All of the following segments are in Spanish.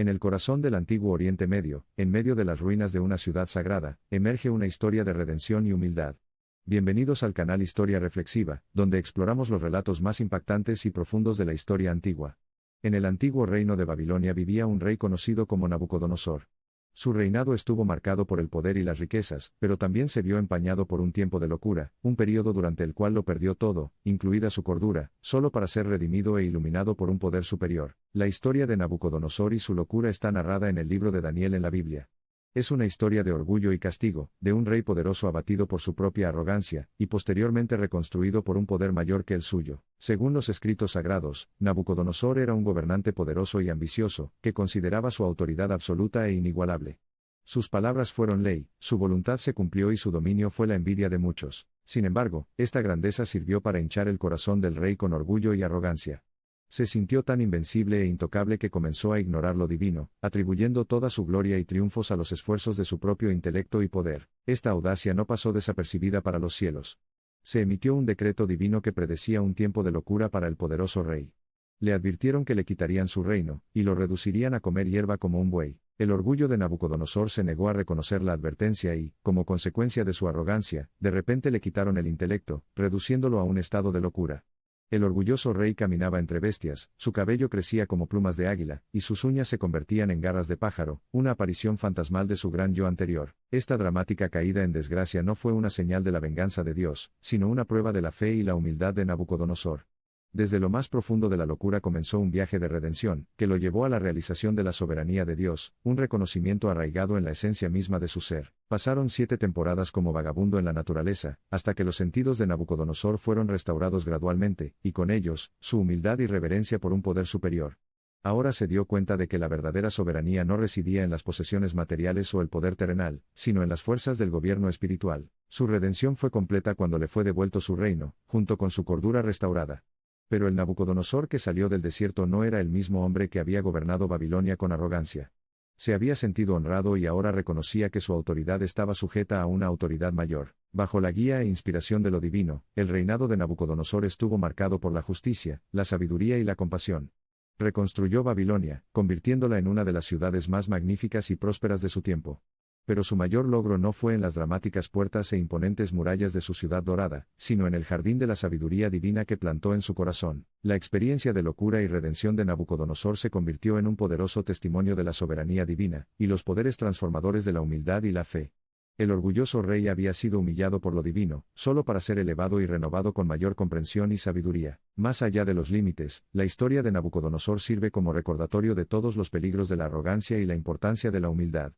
En el corazón del antiguo Oriente Medio, en medio de las ruinas de una ciudad sagrada, emerge una historia de redención y humildad. Bienvenidos al canal Historia Reflexiva, donde exploramos los relatos más impactantes y profundos de la historia antigua. En el antiguo reino de Babilonia vivía un rey conocido como Nabucodonosor. Su reinado estuvo marcado por el poder y las riquezas, pero también se vio empañado por un tiempo de locura, un período durante el cual lo perdió todo, incluida su cordura, solo para ser redimido e iluminado por un poder superior. La historia de Nabucodonosor y su locura está narrada en el libro de Daniel en la Biblia. Es una historia de orgullo y castigo, de un rey poderoso abatido por su propia arrogancia, y posteriormente reconstruido por un poder mayor que el suyo. Según los escritos sagrados, Nabucodonosor era un gobernante poderoso y ambicioso, que consideraba su autoridad absoluta e inigualable. Sus palabras fueron ley, su voluntad se cumplió y su dominio fue la envidia de muchos. Sin embargo, esta grandeza sirvió para hinchar el corazón del rey con orgullo y arrogancia. Se sintió tan invencible e intocable que comenzó a ignorar lo divino, atribuyendo toda su gloria y triunfos a los esfuerzos de su propio intelecto y poder. Esta audacia no pasó desapercibida para los cielos. Se emitió un decreto divino que predecía un tiempo de locura para el poderoso rey. Le advirtieron que le quitarían su reino, y lo reducirían a comer hierba como un buey. El orgullo de Nabucodonosor se negó a reconocer la advertencia y, como consecuencia de su arrogancia, de repente le quitaron el intelecto, reduciéndolo a un estado de locura. El orgulloso rey caminaba entre bestias, su cabello crecía como plumas de águila, y sus uñas se convertían en garras de pájaro, una aparición fantasmal de su gran yo anterior. Esta dramática caída en desgracia no fue una señal de la venganza de Dios, sino una prueba de la fe y la humildad de Nabucodonosor. Desde lo más profundo de la locura comenzó un viaje de redención, que lo llevó a la realización de la soberanía de Dios, un reconocimiento arraigado en la esencia misma de su ser. Pasaron 7 temporadas como vagabundo en la naturaleza, hasta que los sentidos de Nabucodonosor fueron restaurados gradualmente, y con ellos, su humildad y reverencia por un poder superior. Ahora se dio cuenta de que la verdadera soberanía no residía en las posesiones materiales o el poder terrenal, sino en las fuerzas del gobierno espiritual. Su redención fue completa cuando le fue devuelto su reino, junto con su cordura restaurada. Pero el Nabucodonosor que salió del desierto no era el mismo hombre que había gobernado Babilonia con arrogancia. Se había sentido honrado y ahora reconocía que su autoridad estaba sujeta a una autoridad mayor. Bajo la guía e inspiración de lo divino, el reinado de Nabucodonosor estuvo marcado por la justicia, la sabiduría y la compasión. Reconstruyó Babilonia, convirtiéndola en una de las ciudades más magníficas y prósperas de su tiempo. Pero su mayor logro no fue en las dramáticas puertas e imponentes murallas de su ciudad dorada, sino en el jardín de la sabiduría divina que plantó en su corazón. La experiencia de locura y redención de Nabucodonosor se convirtió en un poderoso testimonio de la soberanía divina, y los poderes transformadores de la humildad y la fe. El orgulloso rey había sido humillado por lo divino, solo para ser elevado y renovado con mayor comprensión y sabiduría. Más allá de los límites, la historia de Nabucodonosor sirve como recordatorio de todos los peligros de la arrogancia y la importancia de la humildad.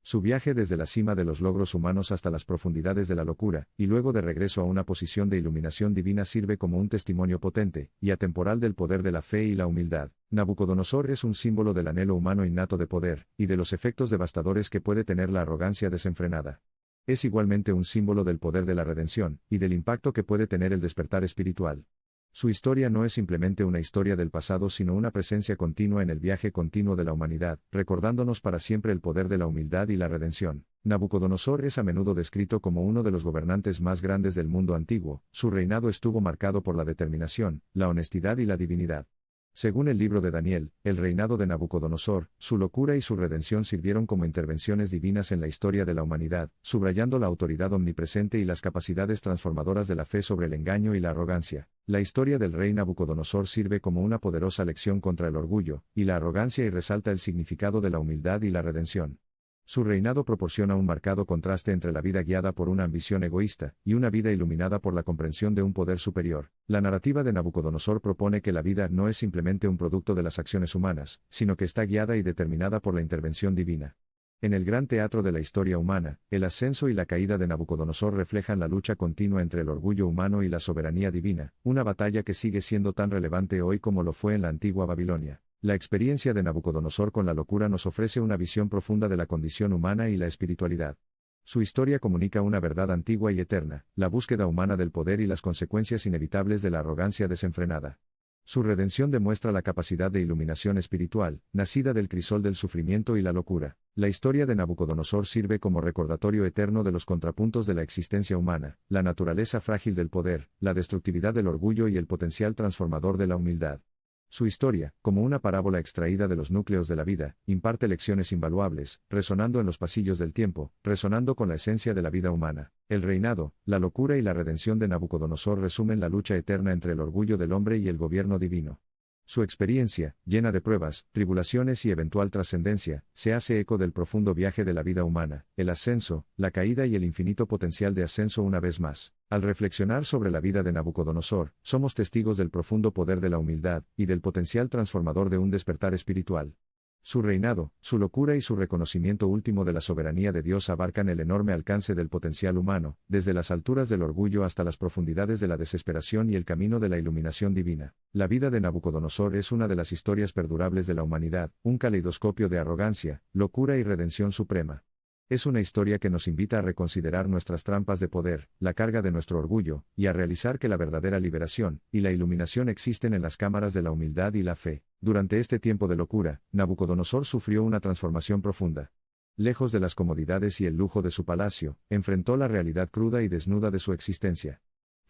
Su viaje desde la cima de los logros humanos hasta las profundidades de la locura, y luego de regreso a una posición de iluminación divina sirve como un testimonio potente y atemporal del poder de la fe y la humildad. Nabucodonosor es un símbolo del anhelo humano innato de poder, y de los efectos devastadores que puede tener la arrogancia desenfrenada. Es igualmente un símbolo del poder de la redención, y del impacto que puede tener el despertar espiritual. Su historia no es simplemente una historia del pasado sino una presencia continua en el viaje continuo de la humanidad, recordándonos para siempre el poder de la humildad y la redención. Nabucodonosor es a menudo descrito como uno de los gobernantes más grandes del mundo antiguo. Su reinado estuvo marcado por la determinación, la honestidad y la divinidad. Según el libro de Daniel, el reinado de Nabucodonosor, su locura y su redención sirvieron como intervenciones divinas en la historia de la humanidad, subrayando la autoridad omnipresente y las capacidades transformadoras de la fe sobre el engaño y la arrogancia. La historia del rey Nabucodonosor sirve como una poderosa lección contra el orgullo y la arrogancia y resalta el significado de la humildad y la redención. Su reinado proporciona un marcado contraste entre la vida guiada por una ambición egoísta y una vida iluminada por la comprensión de un poder superior. La narrativa de Nabucodonosor propone que la vida no es simplemente un producto de las acciones humanas, sino que está guiada y determinada por la intervención divina. En el gran teatro de la historia humana, el ascenso y la caída de Nabucodonosor reflejan la lucha continua entre el orgullo humano y la soberanía divina, una batalla que sigue siendo tan relevante hoy como lo fue en la antigua Babilonia. La experiencia de Nabucodonosor con la locura nos ofrece una visión profunda de la condición humana y la espiritualidad. Su historia comunica una verdad antigua y eterna, la búsqueda humana del poder y las consecuencias inevitables de la arrogancia desenfrenada. Su redención demuestra la capacidad de iluminación espiritual, nacida del crisol del sufrimiento y la locura. La historia de Nabucodonosor sirve como recordatorio eterno de los contrapuntos de la existencia humana, la naturaleza frágil del poder, la destructividad del orgullo y el potencial transformador de la humildad. Su historia, como una parábola extraída de los núcleos de la vida, imparte lecciones invaluables, resonando en los pasillos del tiempo, resonando con la esencia de la vida humana. El reinado, la locura y la redención de Nabucodonosor resumen la lucha eterna entre el orgullo del hombre y el gobierno divino. Su experiencia, llena de pruebas, tribulaciones y eventual trascendencia, se hace eco del profundo viaje de la vida humana, el ascenso, la caída y el infinito potencial de ascenso una vez más. Al reflexionar sobre la vida de Nabucodonosor, somos testigos del profundo poder de la humildad, y del potencial transformador de un despertar espiritual. Su reinado, su locura y su reconocimiento último de la soberanía de Dios abarcan el enorme alcance del potencial humano, desde las alturas del orgullo hasta las profundidades de la desesperación y el camino de la iluminación divina. La vida de Nabucodonosor es una de las historias perdurables de la humanidad, un caleidoscopio de arrogancia, locura y redención suprema. Es una historia que nos invita a reconsiderar nuestras trampas de poder, la carga de nuestro orgullo, y a realizar que la verdadera liberación y la iluminación existen en las cámaras de la humildad y la fe. Durante este tiempo de locura, Nabucodonosor sufrió una transformación profunda. Lejos de las comodidades y el lujo de su palacio, enfrentó la realidad cruda y desnuda de su existencia.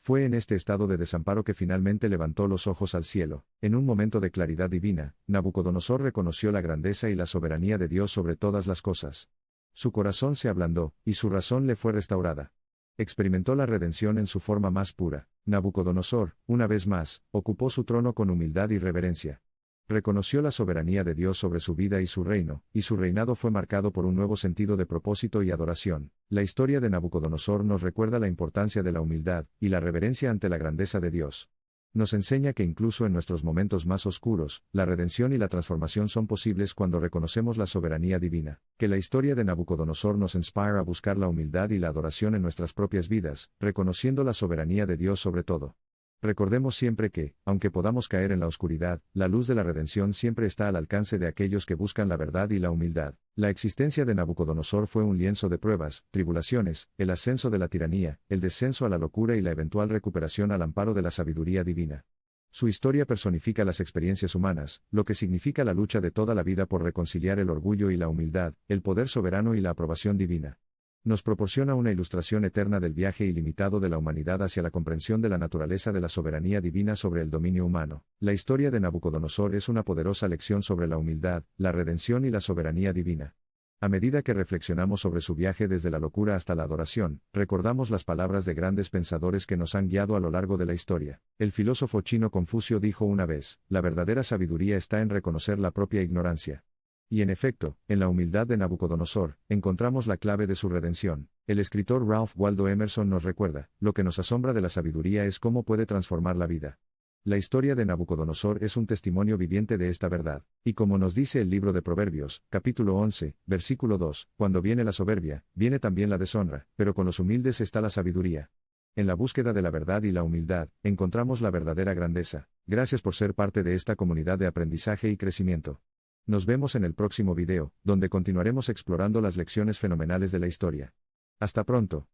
Fue en este estado de desamparo que finalmente levantó los ojos al cielo. En un momento de claridad divina, Nabucodonosor reconoció la grandeza y la soberanía de Dios sobre todas las cosas. Su corazón se ablandó, y su razón le fue restaurada. Experimentó la redención en su forma más pura. Nabucodonosor, una vez más, ocupó su trono con humildad y reverencia. Reconoció la soberanía de Dios sobre su vida y su reinado fue marcado por un nuevo sentido de propósito y adoración. La historia de Nabucodonosor nos recuerda la importancia de la humildad y la reverencia ante la grandeza de Dios. Nos enseña que incluso en nuestros momentos más oscuros, la redención y la transformación son posibles cuando reconocemos la soberanía divina. Que la historia de Nabucodonosor nos inspire a buscar la humildad y la adoración en nuestras propias vidas, reconociendo la soberanía de Dios sobre todo. Recordemos siempre que, aunque podamos caer en la oscuridad, la luz de la redención siempre está al alcance de aquellos que buscan la verdad y la humildad. La existencia de Nabucodonosor fue un lienzo de pruebas, tribulaciones, el ascenso de la tiranía, el descenso a la locura y la eventual recuperación al amparo de la sabiduría divina. Su historia personifica las experiencias humanas, lo que significa la lucha de toda la vida por reconciliar el orgullo y la humildad, el poder soberano y la aprobación divina. Nos proporciona una ilustración eterna del viaje ilimitado de la humanidad hacia la comprensión de la naturaleza de la soberanía divina sobre el dominio humano. La historia de Nabucodonosor es una poderosa lección sobre la humildad, la redención y la soberanía divina. A medida que reflexionamos sobre su viaje desde la locura hasta la adoración, recordamos las palabras de grandes pensadores que nos han guiado a lo largo de la historia. El filósofo chino Confucio dijo una vez, la verdadera sabiduría está en reconocer la propia ignorancia. Y en efecto, en la humildad de Nabucodonosor, encontramos la clave de su redención. El escritor Ralph Waldo Emerson nos recuerda, lo que nos asombra de la sabiduría es cómo puede transformar la vida. La historia de Nabucodonosor es un testimonio viviente de esta verdad. Y como nos dice el libro de Proverbios, capítulo 11, versículo 2, cuando viene la soberbia, viene también la deshonra, pero con los humildes está la sabiduría. En la búsqueda de la verdad y la humildad, encontramos la verdadera grandeza. Gracias por ser parte de esta comunidad de aprendizaje y crecimiento. Nos vemos en el próximo video, donde continuaremos explorando las lecciones fenomenales de la historia. Hasta pronto.